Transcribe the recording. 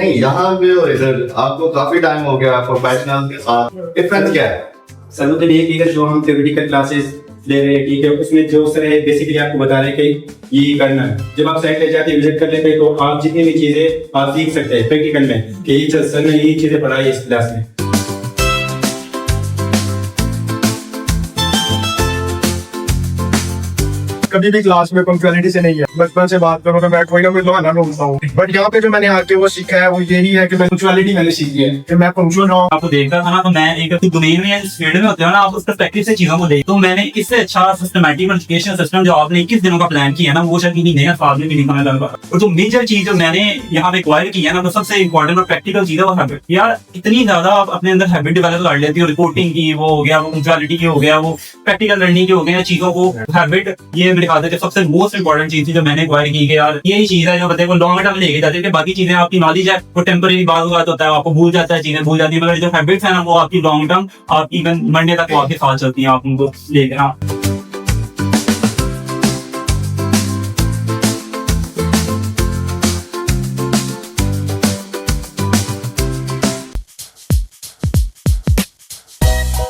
नहीं, यहाँ पे और इधर आपको काफी टाइम हो गया प्रोफेशनल के साथ, डिफरेंस क्या है? सर मतलब ये कि जो हम थ्योरेटिकल क्लासेस ले रहे हैं, ठीक है, उसमें जो सर है बेसिकली आपको बता रहे हैं कि ये करना है। जब आप साइट पे जाके विजिट कर लेते हैं तो आप जितनी भी चीजें आप सीख सकते हैं प्रैक्टिकल में कि ये सर ने ये चीजें पढ़ाई इस क्लास में। कभी भी क्लास में पंक्चुअलिटी से नहीं है। बचपन से बात करो तो मैं कोई ना कोई बहाना ढूंढता हूँ, बट यहाँ पे जो मैंने आके वो सीखा है वो यही है कि मैं पंक्चुअलिटी मैंने सीखी है कि मैं पंक्चुअल रहूँ। आपको देखता था ना, तो मैं एक डोमेन में जिस फील्ड में होते हो ना, आप उस पर्सपेक्टिव से चीजों को देखते, तो मैंने इससे अच्छा सिस्टमैटिक एजुकेशन सिस्टम जो आपने 21 दिनों का प्लान किया ना, वो शायद नहीं है साल में भी नहीं करना लगा। और जो मेजर चीज जो मैंने यहाँ पे एक्वायर की है ना, तो सबसे इंपॉर्टेंट और प्रैक्टिकल चीज है वो हैबिट। यार इतनी ज्यादा आप अपने अंदर हैबिट डेवलप कर लेती हो, रिपोर्टिंग की वो हो गया, वो पंक्चुअलिटी की हो गया, वो प्रैक्टिकल लर्निंग के हो गया, चीजों को हैबिट, ये मेरे ख्याल से सबसे मोस्ट इंपॉर्टेंट चीज थी जो मैंने एक्वायर की है। यार यही चीज है जो बंदे को लॉन्ग टर्म लेके जाती है। बाकी चीजें आपकी नॉलेज है वो टेम्परेरी बात होता है, आपको भूल जाता है, चीजें भूल जाती है, मगर जो हैबिट्स है ना वो आपकी लॉन्ग टर्म, आप इवन मरने तक वो आपके साथ चलती है, आप उनको लेकर